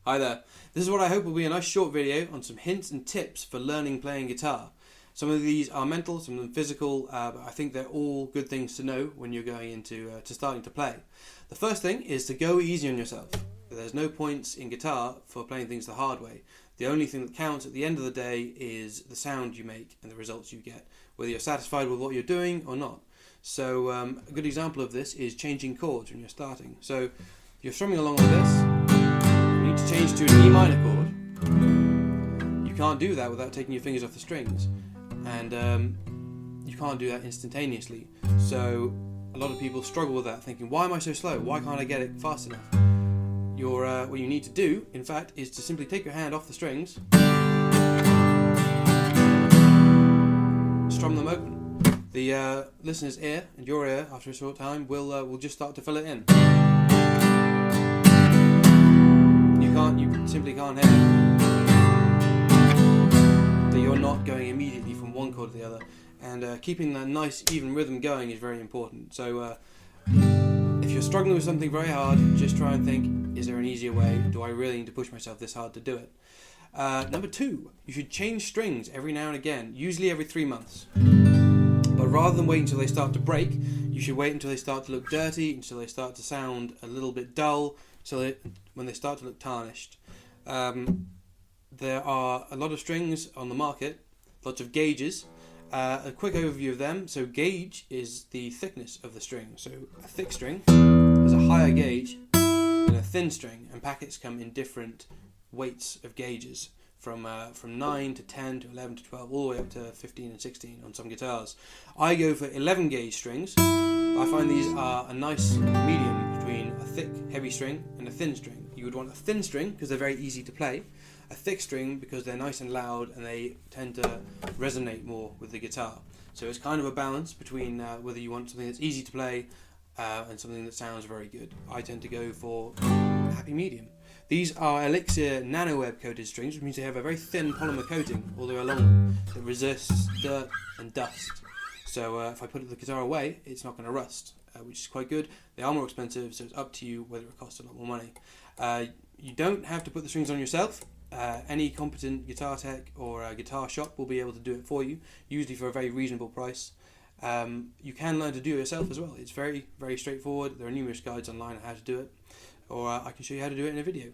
Hi there. This is what I hope will be a nice short video on some hints and tips for learning playing guitar. Some of these are mental, some of them physical, but I think they're all good things to know when you're going into to starting to play. The first thing is to go easy on yourself. There's no points in guitar for playing things the hard way. The only thing that counts at the end of the day is the sound you make and the results you get, whether you're satisfied with what you're doing or not. So a good example of this is changing chords when you're starting. So you're strumming along like this. You need to change to an E minor chord. You can't do that without taking your fingers off the strings, and you can't do that instantaneously. So a lot of people struggle with that, thinking, why am I so slow? Why can't I get it fast enough? What you need to do, in fact, is to simply take your hand off the strings, strum them open. The listener's ear and your ear, after a short time, will just start to fill it in. You simply can't hear it. So you're not going immediately from one chord to the other, and keeping that nice even rhythm going is very important. So if you're struggling with something very hard, just try and think, is there an easier way? Do I really need to push myself this hard to do it? Number 2, you should change strings every now and again, usually every 3 months. But rather than wait until they start to break, you should wait until they start to look dirty, until they start to sound a little bit dull, when they start to look tarnished. There are a lot of strings on the market, lots of gauges. A quick overview of them. So gauge is the thickness of the string. So a thick string has a higher gauge than a thin string, and packets come in different weights of gauges, from 9 to 10 to 11 to 12, all the way up to 15 and 16 on some guitars. I go for 11 gauge strings. I find these are a nice medium between a thick, heavy string and a thin string. You would want a thin string because they're very easy to play, a thick string because they're nice and loud and they tend to resonate more with the guitar. So it's kind of a balance between whether you want something that's easy to play and something that sounds very good. I tend to go for a happy medium. These are Elixir nanoweb coated strings, which means they have a very thin polymer coating all the way along them that resists dirt and dust. So if I put the guitar away, it's not going to rust, which is quite good. They are more expensive, so it's up to you whether it costs a lot more money. You don't have to put the strings on yourself. Any competent guitar tech or a guitar shop will be able to do it for you, usually for a very reasonable price. You can learn to do it yourself as well. It's very, very straightforward. There are numerous guides online on how to do it, or I can show you how to do it in a video.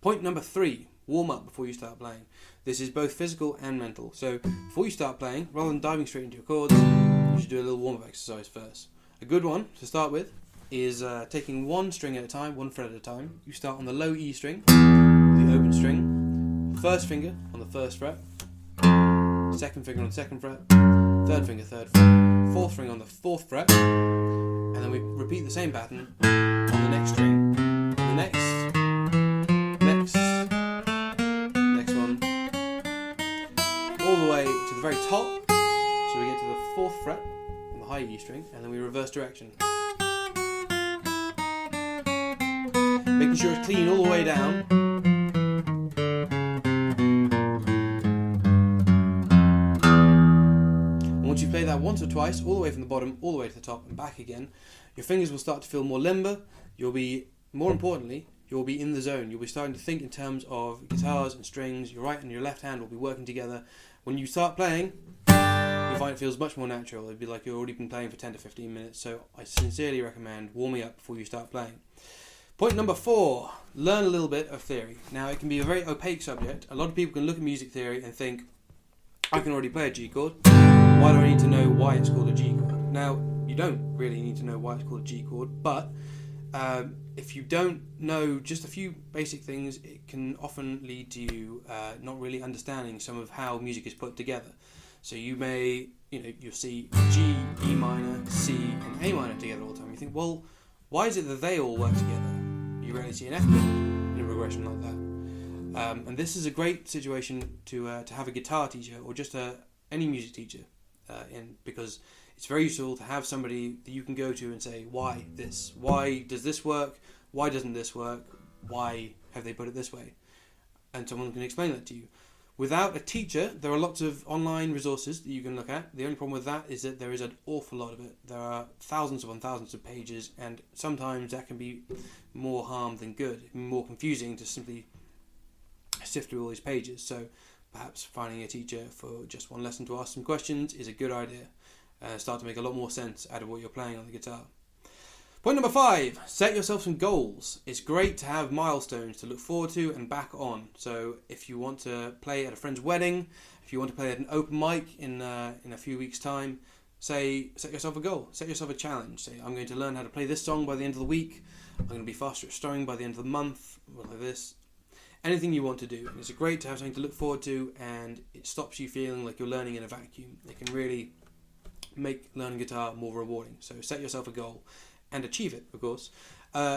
Point number 3, warm up before you start playing. This is both physical and mental. So before you start playing, rather than diving straight into your chords, you should do a little warm-up exercise first. A good one to start with is taking one string at a time, one fret at a time. You start on the low E string, the open string, first finger on the first fret, second finger on the second fret, third finger, third fret, fourth string on the fourth fret, and then we repeat the same pattern on the next string, the next one, all the way to the very top, so we get to the fourth fret on the high E string, and then we reverse direction. Making sure it's clean all the way down. And once you play that once or twice, all the way from the bottom, all the way to the top and back again, your fingers will start to feel more limber. More importantly, you'll be in the zone. You'll be starting to think in terms of guitars and strings. Your right and your left hand will be working together. When you start playing, you'll find it feels much more natural. It'll be like you've already been playing for 10 to 15 minutes. So I sincerely recommend warming up before you start playing. Point number 4, learn a little bit of theory. Now, it can be a very opaque subject. A lot of people can look at music theory and think, I can already play a G chord. Why do I need to know why it's called a G chord? Now, you don't really need to know why it's called a G chord, but if you don't know just a few basic things, it can often lead to you not really understanding some of how music is put together. So you'll see G, E minor, C, and A minor together all the time. You think, well, why is it that they all work together? You rarely see an F chord in a progression like that. And this is a great situation to have a guitar teacher or just any music teacher because it's very useful to have somebody that you can go to and say, why this? Why does this work? Why doesn't this work? Why have they put it this way? And someone can explain that to you. Without a teacher, there are lots of online resources that you can look at. The only problem with that is that there is an awful lot of it. There are thousands upon thousands of pages, and sometimes that can be more harm than good, more confusing to simply sift through all these pages. So perhaps finding a teacher for just one lesson to ask some questions is a good idea. Start to make a lot more sense out of what you're playing on the guitar. Point number 5, set yourself some goals. It's great to have milestones to look forward to and back on. So if you want to play at a friend's wedding, if you want to play at an open mic in a few weeks' time, set yourself a goal, set yourself a challenge. Say, I'm going to learn how to play this song by the end of the week, I'm going to be faster at strumming by the end of the month, like this. Anything you want to do. And it's great to have something to look forward to, and it stops you feeling like you're learning in a vacuum. It can really make learning guitar more rewarding. So set yourself a goal and achieve it, of course.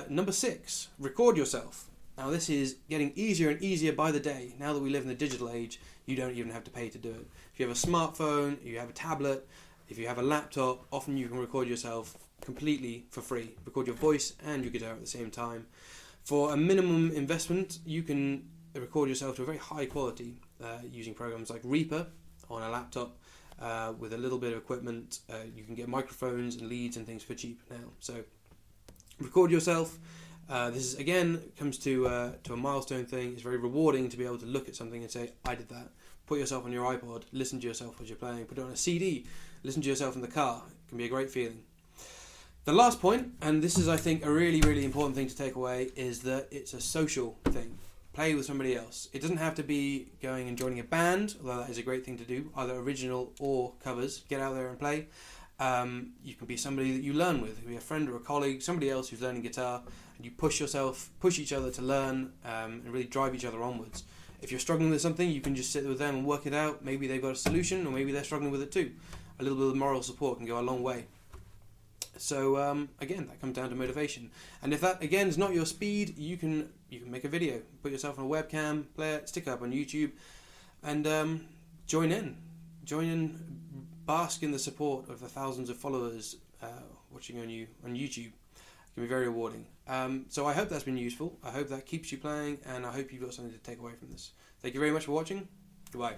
Number 6, record yourself. Now this is getting easier and easier by the day. Now that we live in the digital age, you don't even have to pay to do it. If you have a smartphone, you have a tablet, if you have a laptop, often you can record yourself completely for free. Record your voice and your guitar at the same time. For a minimum investment, you can record yourself to a very high quality using programs like Reaper on a laptop. With a little bit of equipment, you can get microphones and leads and things for cheap now. So record yourself. This is, again, comes to a milestone thing. It's very rewarding to be able to look at something and say, I did that. Put yourself on your iPod, listen to yourself as you're playing, put it on a CD, listen to yourself in the car. It can be a great feeling. The last point, and this is, I think, a really, really important thing to take away, is that it's a social thing. Play with somebody else. It doesn't have to be going and joining a band, although that is a great thing to do, either original or covers. Get out there and play. You can be somebody that you learn with. You can be a friend or a colleague, somebody else who's learning guitar, and you push each other to learn, and really drive each other onwards. If you're struggling with something, you can just sit with them and work it out. Maybe they've got a solution, or maybe they're struggling with it too. A little bit of moral support can go a long way. So again, that comes down to motivation. And if that, again, is not your speed, you can make a video, put yourself on a webcam, play it, stick it up on YouTube, and join in, bask in the support of the thousands of followers watching on YouTube. It can be very rewarding. So I hope that's been useful. I hope that keeps you playing, and I hope you've got something to take away from this. Thank you very much for watching. Goodbye.